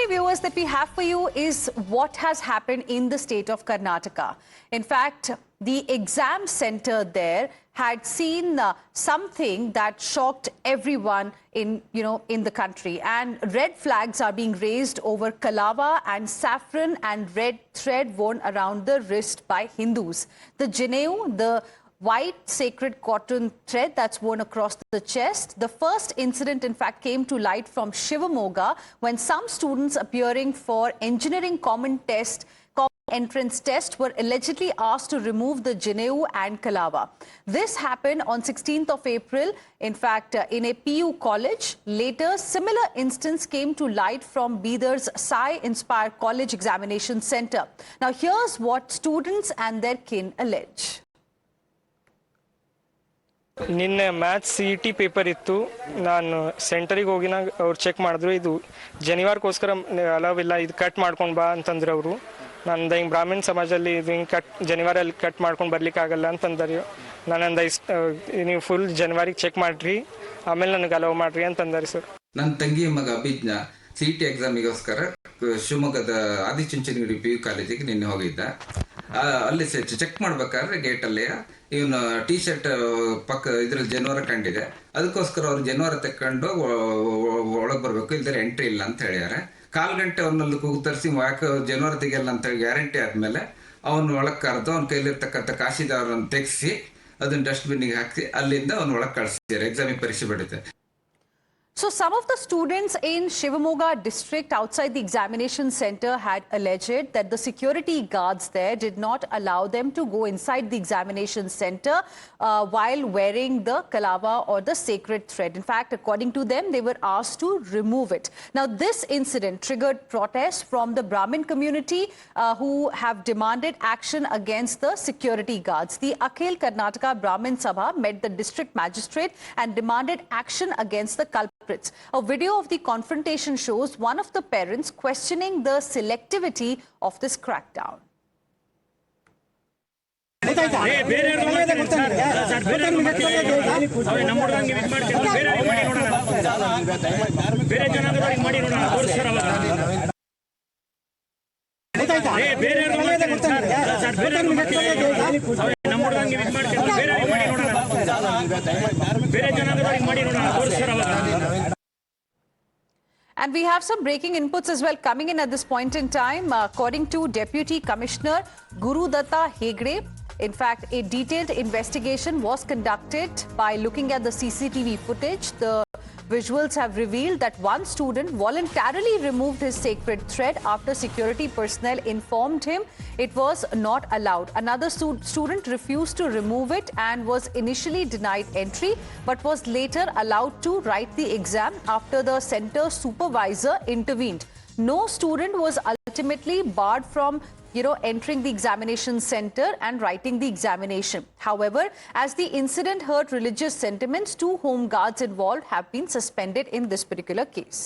viewers, that we have for you is what has happened in the state of Karnataka. In fact, the exam center there had seen something that shocked everyone in the country, and red flags are being raised over Kalawa and saffron and red thread worn around the wrist by Hindus. The Janeu, the white sacred cotton thread that's worn across the chest. The first incident, in fact, came to light from Shivamogga when some students appearing for engineering common entrance test were allegedly asked to remove the Janeu and Kalawa. This happened on 16th of April, in fact, in a PU college. Later, similar instance came to light from Bidar's Sai-inspired college examination center. Now, here's what students and their kin allege. ನಿನ್ನೆ maths CET paper ಇತ್ತು. ನಾನು ಸೆಂಟರಿಗೆ ಹೋಗಿನಾಗ ಅವ್ರು check ಮಾಡಿದ್ರು, ಇದು ಜನಿವಾರಕ್ಕೋಸ್ಕರ allow ಇಲ್ಲ, ಇದು cut ಮಾಡ್ಕೊಂಡು ಬಾ ಅಂತಂದ್ರೆ ಅವರು. ನಂದು ಹಿಂಗೆ ಬ್ರಾಹ್ಮಿನ್ ಸಮಾಜದಲ್ಲಿ ಇದು ಹಿಂಗೆ ಜನಿವಾರಲ್ಲಿ ಕಟ್ ಮಾಡ್ಕೊಂಡು ಬರ್ಲಿಕ್ಕಾಗಲ್ಲ ಅಂತಂದರು. ನಾನಂದ ನೀವು ಫುಲ್ ಜನವರಿಗೆ ಚೆಕ್ ಮಾಡಿರಿ, ಆಮೇಲೆ ನನಗೆ ಅಲವ್ ಮಾಡಿರಿ ಅಂತಂದಾರೆ ಸರ್. ನನ್ನ ತಂಗಿ ಮಗ ಅಭಿಜ್ಞ CET ಎಕ್ಸಾಮಿಗೋಸ್ಕರ ಶಿವಮೊಗ್ಗದ ಆದಿಚುಂಚನಗಿರಿ PU ಕಾಲೇಜಿಗೆ ನಿನ್ನೆ ಹೋಗಿದ್ದ. ಅಲ್ಲಿ ಚೆಕ್ ಮಾಡ್ಬೇಕಾದ್ರೆ ಗೇಟಲ್ಲಿ ಇವನು ಟಿ ಶರ್ಟ್ ಪಕ್ಕ ಇದ್ರಲ್ಲಿ ಜನವರ ಕಂಡಿದೆ. ಅದಕ್ಕೋಸ್ಕರ ಅವ್ರು ಜನವರ ತಕೊಂಡು ಒಳಗೆ ಬರ್ಬೇಕು, ಇಲ್ದರೆ ಎಂಟ್ರಿ ಇಲ್ಲ ಅಂತ ಹೇಳ್ಯಾರೆ. 1/4 ಗಂಟೆ ಅವ್ನಲ್ಲಿ ಕೂಗು ತರಿಸಿ ಯಾಕೆ ಜನವರ ತೆಗಿಯಲ್ಲ ಅಂತ ಹೇಳಿ ಗ್ಯಾರಂಟಿ ಆದ್ಮೇಲೆ ಅವನು ಒಳಗೆ ಕರೆದು ಅವ್ನ ಕೈಲಿರ್ತಕ್ಕಂಥ ಕಾಶಿದಾರನ್ನು ತೆಗೆಸಿ ಅದನ್ನ ಡಸ್ಟ್ಬಿನ್ಗೆ ಹಾಕಿ ಅಲ್ಲಿಂದ ಅವ್ನು ಒಳಗೆ ಕಳಿಸಿದ್ದಾರೆ. ಎಕ್ಸಾಮಿಗೆ ಪರೀಕ್ಷೆ ಬಿಡುತ್ತೆ. So some of the students in Shivamogga district outside the examination center had alleged that the security guards there did not allow them to go inside the examination center while wearing the Kalawa or the sacred thread. In fact, according to them, they were asked to remove it. Now, this incident triggered protests from the Brahmin community who have demanded action against the security guards. The Akhil Karnataka Brahmin Sabha met the district magistrate and demanded action against the culprits. A video of the confrontation shows one of the parents questioning the selectivity of this crackdown. And we have some breaking inputs as well coming in at this point in time. According to Deputy Commissioner Guru Datta Hegde, in fact, a detailed investigation was conducted by looking at the CCTV footage. The visuals have revealed that one student voluntarily removed his sacred thread after security personnel informed him it was not allowed. Another student refused to remove it and was initially denied entry, but was later allowed to write the exam after the center supervisor intervened. No student was ultimately barred from entering the examination center and writing the examination. However, as the incident hurt religious sentiments, 2 home guards involved have been suspended in this particular case.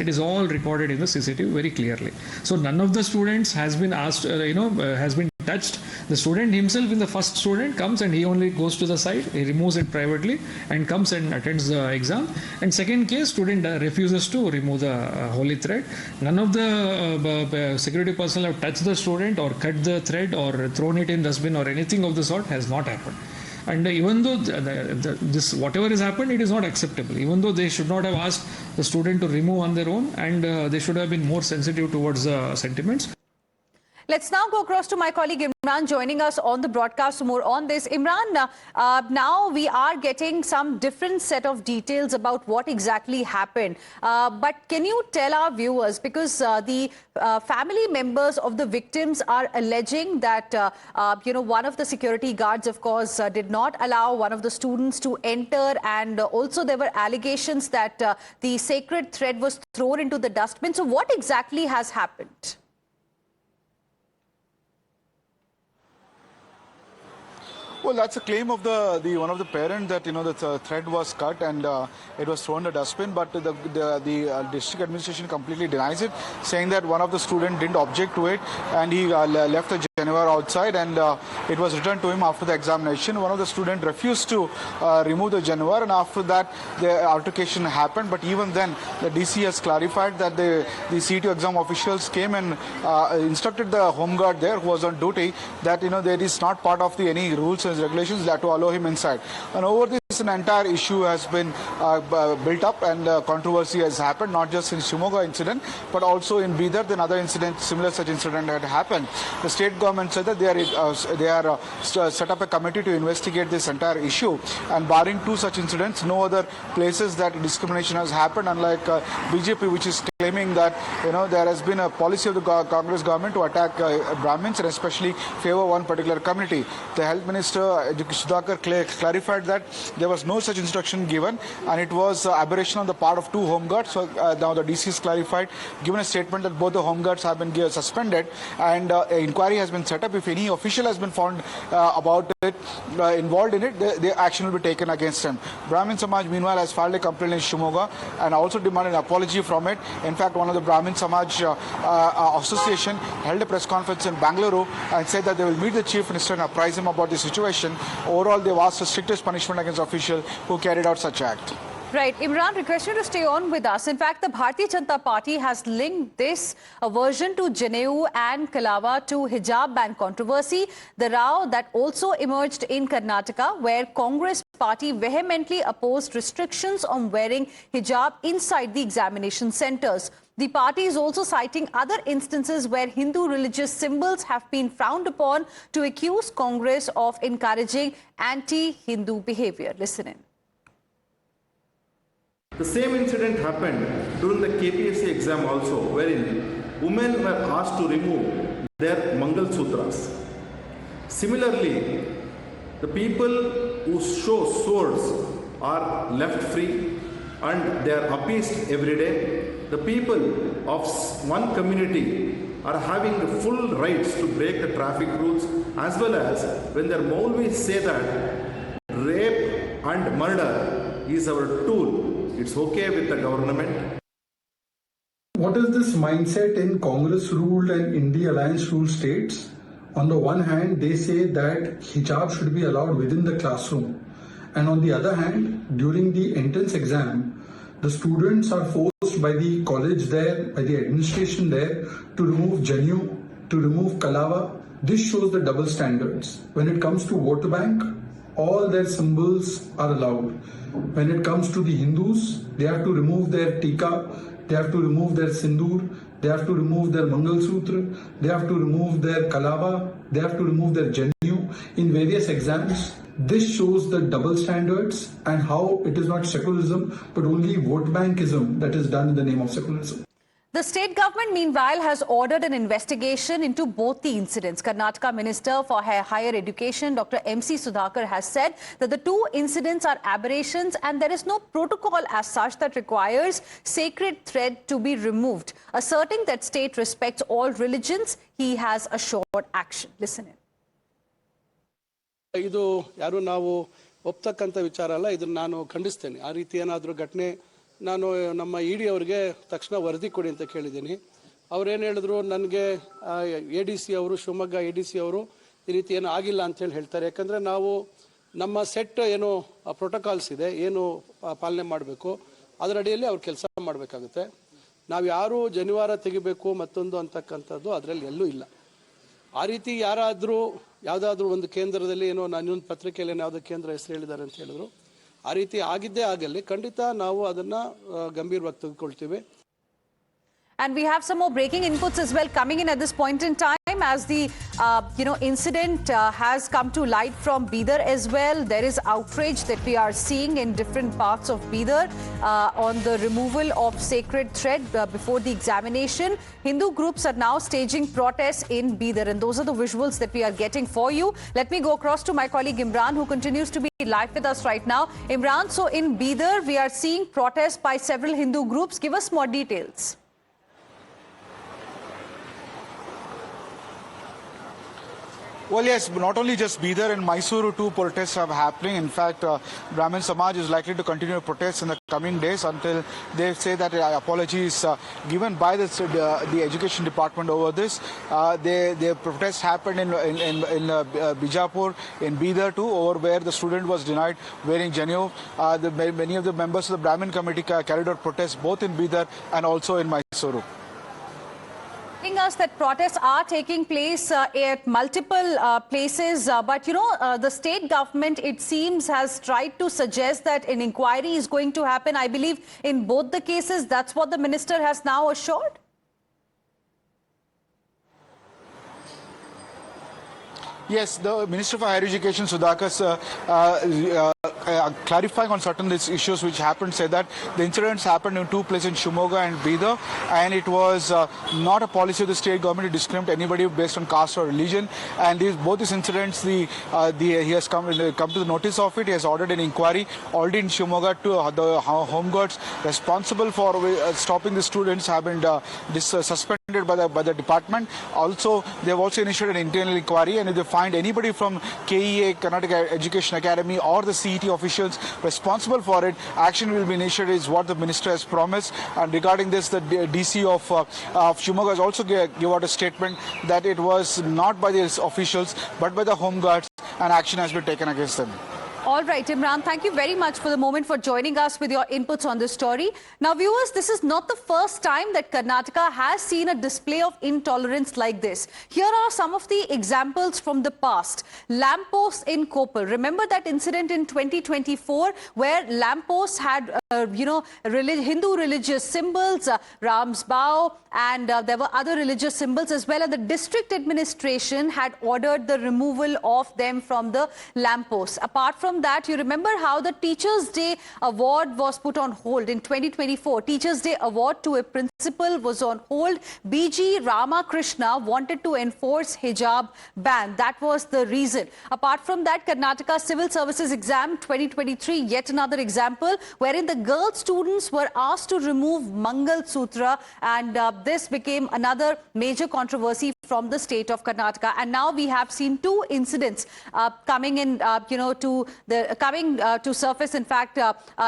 It is all recorded in the CCTV very clearly. So none of the students has been asked, has been touched. The student himself, in the first student comes and he only goes to the side, he removes it privately and comes and attends the exam. And second case, student refuses to remove the holy thread. None of the security personnel have touched the student or cut the thread or thrown it in dustbin or anything of the sort has not happened. And even though this whatever has happened, it is not acceptable. Even though they should not have asked the student to remove on their own, and they should have been more sensitive towards the sentiments. Let's now go across to my colleague Imran joining us on the broadcast for more on this. Imran, now we are getting some different set of details about what exactly happened. But can you tell our viewers, because the family members of the victims are alleging that, one of the security guards, of course, did not allow one of the students to enter. And also there were allegations that the sacred thread was thrown into the dustbin. So what exactly has happened? Well, that's a claim of the one of the parent that the thread was cut and it was thrown in the dustbin. But the district administration completely denies it, saying that one of the students didn't object to it and he left the Janeu outside, and it was returned to him after the examination. One of the students refused to remove the Janeu, and after that the altercation happened. But even then, the DC has clarified that the CET exam officials came and instructed the home guard there, who was on duty, that that is not part of any rules and regulations that to allow him inside. And over this, an entire issue has been built up, and controversy has happened, not just in Shivamogga incident, but also in Bidar. Then other incidents, similar such incident had happened. The state government said that they are set up a committee to investigate this entire issue, and barring two such incidents, no other places that discrimination has happened. Unlike BJP, which is claiming that there has been a policy of the Congress government to attack Brahmins and especially favor one particular community. The Health Minister Sudhakar clarified that there was no such instruction given, and it was aberration on the part of two home guards. So now the DC has clarified, given a statement that both the home guards have been suspended, and an inquiry has been set up. If any official has been found involved in it, the action will be taken against him. Brahmin Samaj, meanwhile, has filed a complaint in Shivamogga and also demanded an apology from it. In fact, one of the Brahmin Samaj association held a press conference in Bangalore and said that they will meet the Chief Minister and apprise him about the situation. Overall, they've asked the strictest punishment against officials who carried out such act. Right. Imran, request you to stay on with us. In fact, the Bharatiya Janata Party has linked this aversion to Janeu and Kalawa to hijab ban controversy, the row that also emerged in Karnataka, where Congress party vehemently opposed restrictions on wearing hijab inside the examination centers. The party is also citing other instances where Hindu religious symbols have been frowned upon to accuse Congress of encouraging anti-Hindu behavior. Listen in. The same incident happened during the KPSC exam also, wherein women were asked to remove their Mangal Sutras. Similarly, the people who show swords are left free and they are appeased every day. The people of one community are having the full rights to break the traffic rules, as well as when their Maulvis say that rape and murder is our tool, it's okay with the government. What is this mindset in Congress-ruled and India Alliance-ruled states? On the one hand, they say that hijab should be allowed within the classroom. And on the other hand, during the entrance exam, the students are forced by the college there, by the administration there, to remove Janeu, to remove Kalawa. This shows the double standards. When it comes to vote bank, all their symbols are allowed. When it comes to the Hindus, they have to remove their tika, they have to remove their sindoor, they have to remove their Mangal Sutra, they have to remove their Kalawa, they have to remove their Janeu in various exams. This shows the double standards and how it is not secularism but only vote bankism that is done in the name of secularism. The state government, meanwhile, has ordered an investigation into both the incidents. Karnataka Minister for Higher Education, Dr. MC Sudhakar, has said that the two incidents are aberrations and there is no protocol as such that requires sacred thread to be removed. Asserting that state respects all religions, he has assured action. Listen in. ಇದು ಯಾರು ನಾವು ಒಪ್ತಕ್ಕಂಥ ವಿಚಾರ ಅಲ್ಲ, ಇದನ್ನು ನಾನು ಖಂಡಿಸ್ತೇನೆ. ಆ ರೀತಿ ಏನಾದರೂ ಘಟನೆ ನಾನು ನಮ್ಮ ಇಡಿ ಅವರಿಗೆ ತಕ್ಷಣ ವರದಿ ಕೊಡಿ ಅಂತ ಕೇಳಿದ್ದೀನಿ. ಅವರೇನು ಹೇಳಿದ್ರು, ನನಗೆ ADC ಅವರು, ಶಿವಮೊಗ್ಗ ADC ಅವರು ಈ ರೀತಿ ಏನು ಆಗಿಲ್ಲ ಅಂತೇಳಿ ಹೇಳ್ತಾರೆ. ಯಾಕಂದರೆ ನಾವು ನಮ್ಮ ಸೆಟ್ ಏನು ಪ್ರೋಟೋಕಾಲ್ಸ್ ಇದೆ, ಏನು ಪಾಲನೆ ಮಾಡಬೇಕು, ಅದರ ಅಡಿಯಲ್ಲಿ ಅವ್ರು ಕೆಲಸ ಮಾಡಬೇಕಾಗುತ್ತೆ. ನಾವು ಯಾರು ಜನಿವಾರ ತೆಗಿಬೇಕು ಮತ್ತೊಂದು ಅಂತಕ್ಕಂಥದ್ದು ಅದರಲ್ಲಿ ಎಲ್ಲೂ ಇಲ್ಲ. ಆ ರೀತಿ ಯಾರಾದರೂ ಯಾವುದಾದ್ರೂ ಒಂದು ಕೇಂದ್ರದಲ್ಲಿ ಏನೋ ಇನ್ನೊಂದು ಪತ್ರಿಕೆಯಲ್ಲಿ ಯಾವುದೋ ಕೇಂದ್ರ ಹೆಸರು ಹೇಳಿದ್ದಾರೆ ಅಂತ ಹೇಳಿದ್ರು, ಆ ರೀತಿ ಆಗಿದ್ದೇ ಆಗಲಿ ಖಂಡಿತ ನಾವು ಅದನ್ನು ಗಂಭೀರವಾಗಿ ತೆಗೆದುಕೊಳ್ತೀವಿ. And we have some more breaking inputs as well coming in at this point in time as the incident has come to light from Bidar as well. There is outrage that we are seeing in different parts of Bidar on the removal of sacred thread before the examination. Hindu groups are now staging protests in Bidar, and those are the visuals that we are getting for you. Let me go across to my colleague Imran, who continues to be live with us right now. Imran, so in Bidar we are seeing protests by several Hindu groups. Give us more details. Well, yes, but not only just Bidar and Mysuru, two protests are happening. In fact, Brahmin Samaj is likely to continue protests in the coming days until they say that apology is given by the education department over this. The protests happened in Bijapur, in Bidar too, over where the student was denied wearing Janeu. Many of the members of the Brahmin committee carried out protests both in Bidar and also in Mysuru. Us that protests are taking place at multiple places, but you know, the state government, it seems, has tried to suggest that an inquiry is going to happen. I believe in both the cases, that's what the minister has now assured. Yes, the Minister for Higher Education, Sudhakar, clarifying on certain issues which happened, said that the incidents happened in two places in Shivamogga and Bidar, and it was not a policy of the state government to discriminate anybody based on caste or religion. And both these incidents, he has come to the notice of it. He has ordered an inquiry already in Shivamogga to the home guards responsible for stopping the students have been suspended by the department. Also, they have also initiated an internal inquiry, and if they find anybody from KEA, Karnataka Education Academy, or the CET officials responsible for it, action will be initiated, is what the minister has promised. And regarding this, the DC of Shivamogga has also give out a statement that it was not by the officials but by the home guards, and action has been taken against them. All right, Imran, thank you very much for the moment for joining us with your inputs on this story. Now, viewers, this is not the first time that Karnataka has seen a display of intolerance like this. Here are some of the examples from the past. Lampposts in Koppal. Remember that incident in 2024 where lampposts had, Hindu religious symbols, Ram's bow, and there were other religious symbols as well. And the district administration had ordered the removal of them from the lampposts. Apart from that, you remember how the Teachers' Day award was put on hold in 2024. Teachers' Day award to a principal was on hold. BG Ramakrishna wanted to enforce hijab ban. That was the reason. Apart from that, Karnataka Civil Services Exam 2023, yet another example wherein the girl students were asked to remove Mangal Sutra, and this became another major controversy from the state of Karnataka. And now we have seen two incidents coming in, to surface, in fact,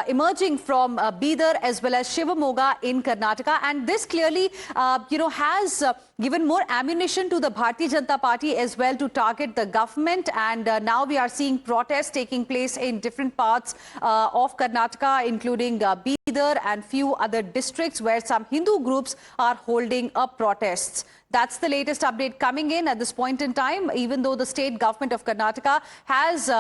emerging from Bidar as well as Shivamogga in Karnataka. And this clearly, has given more ammunition to the Bharatiya Janata Party as well to target the government. And now we are seeing protests taking place in different parts of Karnataka, including Bidar and few other districts where some Hindu groups are holding up protests. That's the latest update coming in at this point in time, even though the state government of Karnataka has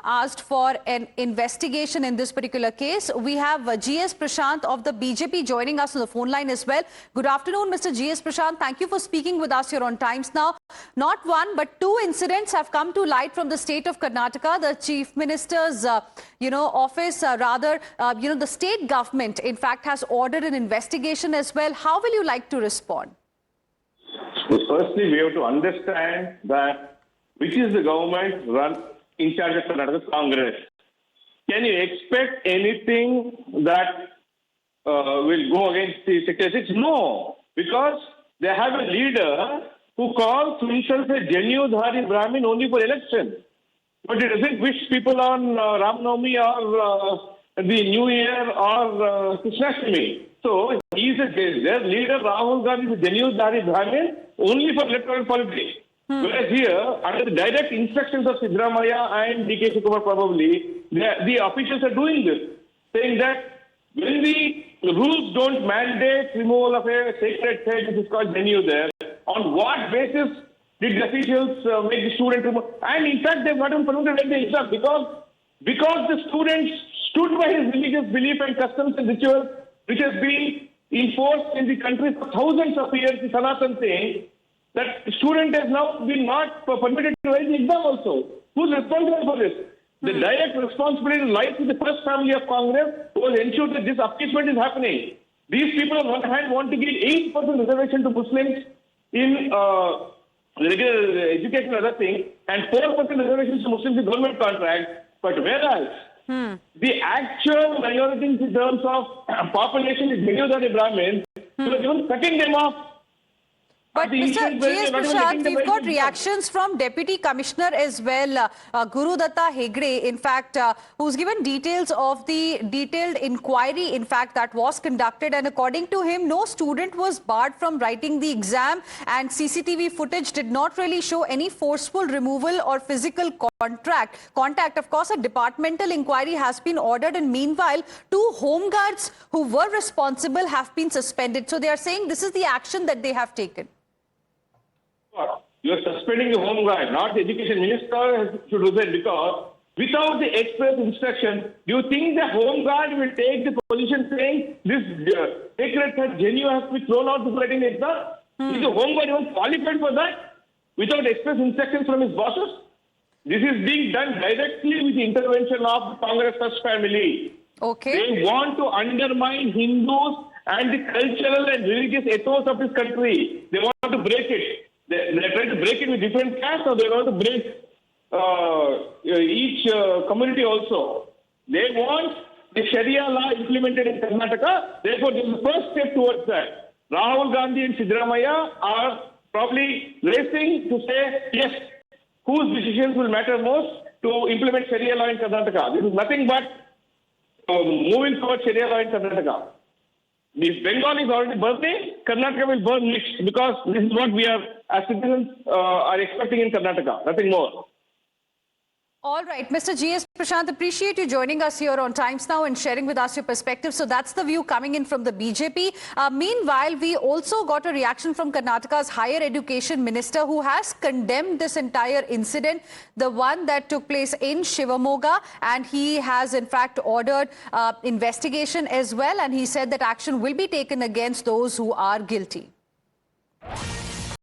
asked for an investigation in this particular case. We have GS Prashant of the BJP joining us on the phone line as well. Good afternoon, Mr. GS Prashant. Thank you for speaking with us here on Times Now. Not one, but two incidents have come to light from the state of Karnataka. The Chief Minister's, office, the state government, in fact, has ordered an investigation as well. How will you like to respond? Firstly, we have to understand that which is the government run in charge of Karnataka Congress. Can you expect anything that will go against the Secretary? No, because they have a leader who calls himself a Janeu-dhari Brahmin only for election. But he doesn't wish people on Ram Navami or the New Year or Krishnastami. So he is their leader, Rahul Gandhi, is a Janeu-dhari Brahmin only for electoral politics. Whereas here, under the direct instructions of Siddaramaiah and D.K. Shivakumar probably, the officials are doing this, saying that when the rules don't mandate removal of a sacred thread, which is called Janeu there, on what basis did the officials make the student remove? And in fact, they've not even permitted the exam because the students stood by his religious belief and customs and rituals, which has been enforced in the country for thousands of years, the Sanatan thing, that student has now been not permitted to write the exam also. Who's responsible for this? The direct responsibility lies with the first family of Congress who has ensured that this appeasement is happening. These people on one hand want to give 8% reservation to Muslims in regular education and other thing, and 4% reservations to Muslims in government contracts. But whereas the actual minority in terms of population is Janeu-dhari Brahmins, so even cutting them off But Mr. G.S. Prashant, we've got reactions from Deputy Commissioner as well, Guru Datta Hegde, in fact, who's given details of the detailed inquiry, in fact, that was conducted. And according to him, no student was barred from writing the exam, and CCTV footage did not really show any forceful removal or physical contact. Of course, a departmental inquiry has been ordered, and meanwhile, 2 home guards who were responsible have been suspended. So they are saying this is the action that they have taken. You are suspending the home guard, not the education minister should resign, because without the express instruction, do you think the home guard will take the position saying this sacred Janeu has to be thrown out before writing the exam? Is the home guard even qualified for that without express instructions from his bosses? This is being done directly with the intervention of the Congress First family. Okay. They want to undermine Hindus and the cultural and religious ethos of this country. They want to break it. They're trying to break it with different castes, or they want to break each community also. They want the Sharia law implemented in Karnataka. Therefore, this is the first step towards that. Rahul Gandhi and Siddaramaiah are probably racing to say, yes, whose decisions will matter most to implement Sharia law in Karnataka. This is nothing but moving towards Sharia law in Karnataka. If Bengal is already burning, Karnataka will burn next, because this is what we are, as citizens, are expecting in Karnataka. Nothing more. All right, Mr. G.S. Prashant, appreciate you joining us here on Times Now and sharing with us your perspective. So that's the view coming in from the BJP. Meanwhile, we also got a reaction from Karnataka's higher education minister, who has condemned this entire incident, the one that took place in Shivamogga, and he has in fact ordered investigation as well, and he said that action will be taken against those who are guilty.